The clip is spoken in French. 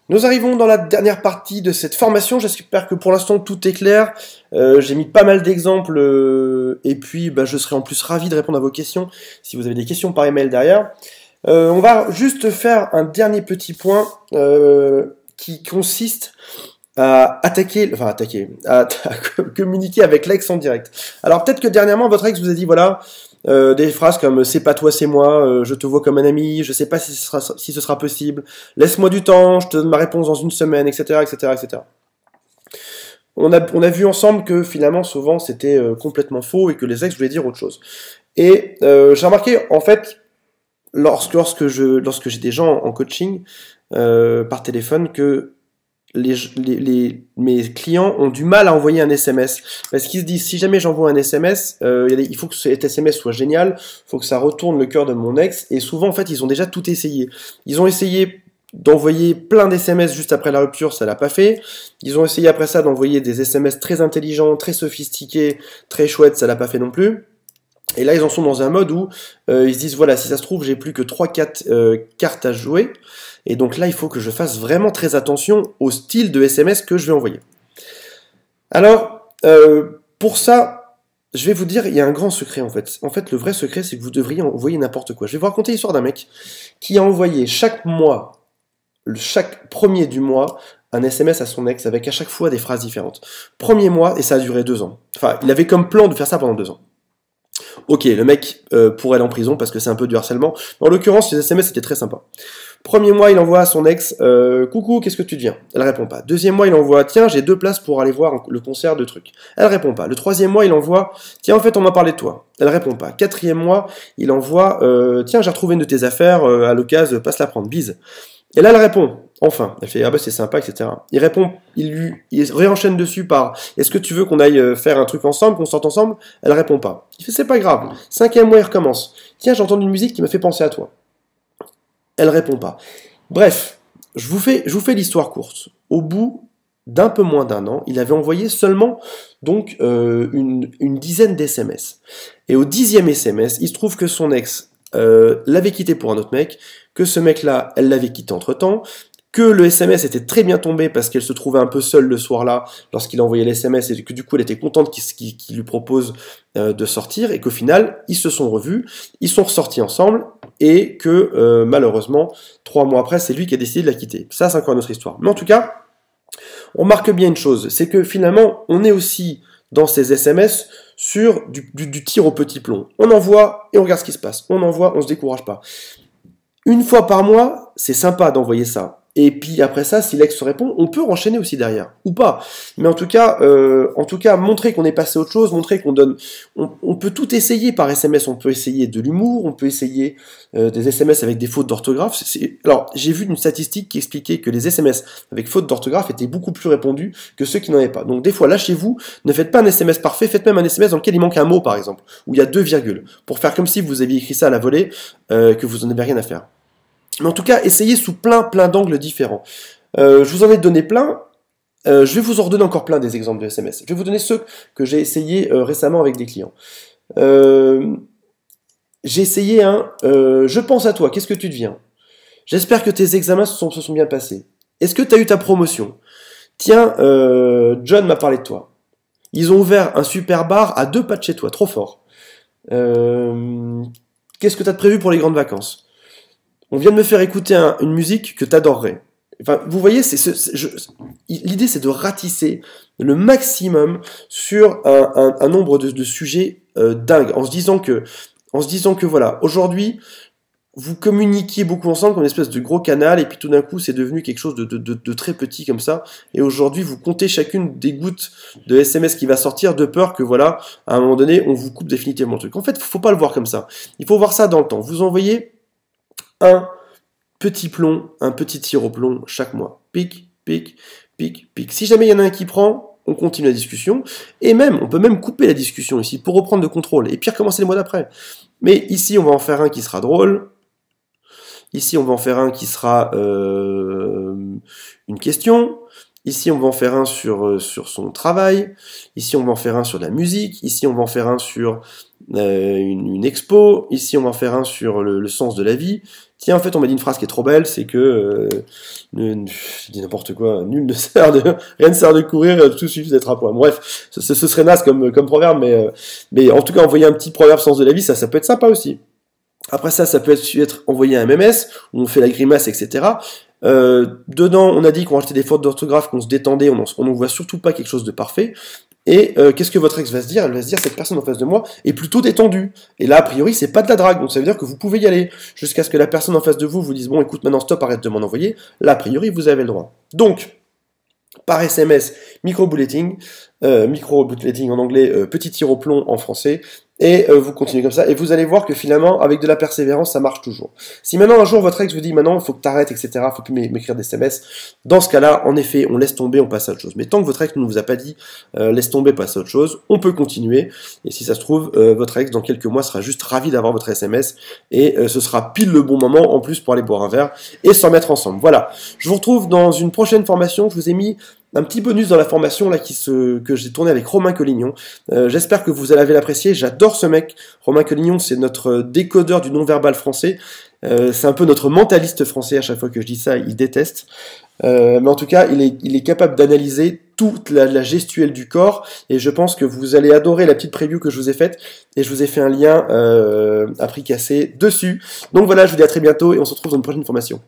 Nous arrivons dans la dernière partie de cette formation. J'espère que pour l'instant tout est clair. J'ai mis pas mal d'exemples et puis bah, je serai en plus ravi de répondre à vos questions si vous avez des questions par email derrière. On va juste faire un dernier petit point qui consiste à à communiquer avec l'ex en direct. Alors peut-être que dernièrement votre ex vous a dit voilà des phrases comme c'est pas toi c'est moi, je te vois comme un ami, je sais pas si ce sera possible, laisse-moi du temps, je te donne ma réponse dans une semaine, etc., etc., etc. On a vu ensemble que finalement souvent c'était complètement faux et que les ex voulaient dire autre chose. Et j'ai remarqué en fait lorsque j'ai des gens en coaching par téléphone que mes clients ont du mal à envoyer un SMS parce qu'ils se disent si jamais j'envoie un SMS, il faut que cet SMS soit génial, il faut que ça retourne le cœur de mon ex, et souvent en fait ils ont déjà tout essayé. Ils ont essayé d'envoyer plein d'SMS juste après la rupture, ça l'a pas fait. Ils ont essayé après ça d'envoyer des SMS très intelligents, très sophistiqués, très chouettes, ça l'a pas fait non plus. Et là, ils en sont dans un mode où ils se disent, voilà, si ça se trouve, j'ai plus que 3-4 cartes à jouer. Et donc là, il faut que je fasse vraiment très attention au style de SMS que je vais envoyer. Alors, pour ça, je vais vous dire, il y a un grand secret en fait. En fait, le vrai secret, c'est que vous devriez envoyer n'importe quoi. Je vais vous raconter l'histoire d'un mec qui a envoyé chaque mois, chaque premier du mois, un SMS à son ex avec à chaque fois des phrases différentes. Premier mois, et ça a duré 2 ans. Enfin, il avait comme plan de faire ça pendant 2 ans. Ok, le mec pourrait aller en prison parce que c'est un peu du harcèlement. En l'occurrence, les SMS c'était très sympa. Premier mois, il envoie à son ex coucou, qu'est-ce que tu deviens? Elle répond pas. Deuxième mois, il envoie tiens, j'ai 2 places pour aller voir le concert de trucs. Elle répond pas. Le troisième mois, il envoie tiens, en fait, on m'a parlé de toi. Elle répond pas. Quatrième mois, il envoie tiens, j'ai retrouvé une de tes affaires à l'occasion, passe la prendre, bise. Et là, elle répond. Enfin, elle fait ah bah c'est sympa, etc. Il répond, il réenchaîne dessus par est-ce que tu veux qu'on aille faire un truc ensemble, qu'on sorte ensemble? Elle répond pas. Il fait c'est pas grave. Cinquième mois, il recommence. Tiens, j'ai entendu une musique qui m'a fait penser à toi. Elle répond pas. Bref, je vous fais l'histoire courte. Au bout d'un peu moins d'un an, il avait envoyé seulement donc une dizaine d'SMS. Et au 10e SMS, il se trouve que son ex l'avait quitté pour un autre mec, que ce mec-là, elle l'avait quitté entre-temps, que le SMS était très bien tombé parce qu'elle se trouvait un peu seule le soir-là lorsqu'il a envoyé l'SMS et que du coup elle était contente qu'il lui propose de sortir et qu'au final ils se sont revus, ils sont ressortis ensemble et que malheureusement 3 mois après c'est lui qui a décidé de la quitter. Ça c'est encore une autre histoire. Mais en tout cas, on marque bien une chose, c'est que finalement on est aussi dans ces SMS sur du tir au petit plomb. On envoie et on regarde ce qui se passe. On envoie, on se décourage pas. Une fois par mois, c'est sympa d'envoyer ça. Et puis après ça, si l'ex se répond, on peut enchaîner aussi derrière, ou pas. Mais en tout cas, montrer qu'on est passé à autre chose, montrer qu'on donne, on peut tout essayer par SMS. On peut essayer de l'humour, on peut essayer des SMS avec des fautes d'orthographe. Alors, j'ai vu une statistique qui expliquait que les SMS avec fautes d'orthographe étaient beaucoup plus répandus que ceux qui n'en avaient pas. Donc des fois, lâchez-vous, ne faites pas un SMS parfait, faites même un SMS dans lequel il manque un mot, par exemple, où il y a 2 virgules, pour faire comme si vous aviez écrit ça à la volée, que vous n'en avez rien à faire. Mais en tout cas, essayez sous plein d'angles différents. Je vous en ai donné plein. Je vais vous en redonner encore plein des exemples de SMS. Je vais vous donner ceux que j'ai essayé récemment avec des clients. J'ai essayé un je pense à toi, qu'est-ce que tu deviens? J'espère que tes examens se sont bien passés. Est-ce que tu as eu ta promotion? Tiens, John m'a parlé de toi. Ils ont ouvert un super bar à 2 pas de chez toi, trop fort. Qu'est-ce que tu as de prévu pour les grandes vacances? On vient de me faire écouter une musique que t'adorerais. Enfin, vous voyez, l'idée c'est de ratisser le maximum sur un nombre de sujets dingues, en se disant que voilà, aujourd'hui, vous communiquiez beaucoup ensemble comme une espèce de gros canal, et puis tout d'un coup, c'est devenu quelque chose de très petit comme ça, et aujourd'hui, vous comptez chacune des gouttes de SMS qui va sortir, de peur que voilà, à un moment donné, on vous coupe définitivement le truc. En fait, faut pas le voir comme ça. Il faut voir ça dans le temps. Vous envoyez un petit plomb, un petit tir au plomb chaque mois. Pic, pic, pic, pic. Si jamais il y en a un qui prend, on continue la discussion. Et même, on peut même couper la discussion ici pour reprendre le contrôle. Et puis recommencer le mois d'après. Mais ici, on va en faire un qui sera drôle. Ici, on va en faire un qui sera une question. Ici, on va en faire un sur son travail. Ici, on va en faire un sur la musique. Ici, on va en faire un sur une expo. Ici, on va en faire un sur le sens de la vie. Tiens, en fait, on m'a dit une phrase qui est trop belle, c'est que je dis n'importe quoi, nul ne sert de, rien ne sert de courir, tout suffit d'être à point. Bref, ce serait naze comme proverbe, mais en tout cas, envoyer un petit proverbe sens de la vie, ça peut être sympa aussi. Après ça peut être envoyé un MMS, où on fait la grimace, etc. Dedans, on a dit qu'on rajoutait des fautes d'orthographe, qu'on se détendait, on n'en voit surtout pas quelque chose de parfait. Et qu'est-ce que votre ex va se dire? Elle va se dire, cette personne en face de moi est plutôt détendue. Et là, a priori, c'est pas de la drague, donc ça veut dire que vous pouvez y aller, jusqu'à ce que la personne en face de vous vous dise, bon, écoute, maintenant stop, arrête de m'en envoyer. Là, a priori, vous avez le droit. Donc, par SMS, micro-bulleting en anglais, petit tir au plomb en français, et vous continuez comme ça, et vous allez voir que finalement, avec de la persévérance, ça marche toujours. Si maintenant, un jour, votre ex vous dit, maintenant, il faut que tu arrêtes, etc., il faut plus m'écrire des SMS, dans ce cas-là, en effet, on laisse tomber, on passe à autre chose. Mais tant que votre ex ne vous a pas dit, laisse tomber, passe à autre chose, on peut continuer, et si ça se trouve, votre ex, dans quelques mois, sera juste ravi d'avoir votre SMS, et ce sera pile le bon moment, en plus, pour aller boire un verre, et s'en mettre ensemble. Voilà. Je vous retrouve dans une prochaine formation, je vous ai mis un petit bonus dans la formation là que j'ai tourné avec Romain Collignon. J'espère que vous allez l'apprécier. J'adore ce mec. Romain Collignon, c'est notre décodeur du non-verbal français. C'est un peu notre mentaliste français. À chaque fois que je dis ça, il déteste. Mais en tout cas, il est capable d'analyser toute la gestuelle du corps. Et je pense que vous allez adorer la petite preview que je vous ai faite. Et je vous ai fait un lien à prix cassé dessus. Donc voilà, je vous dis à très bientôt et on se retrouve dans une prochaine formation.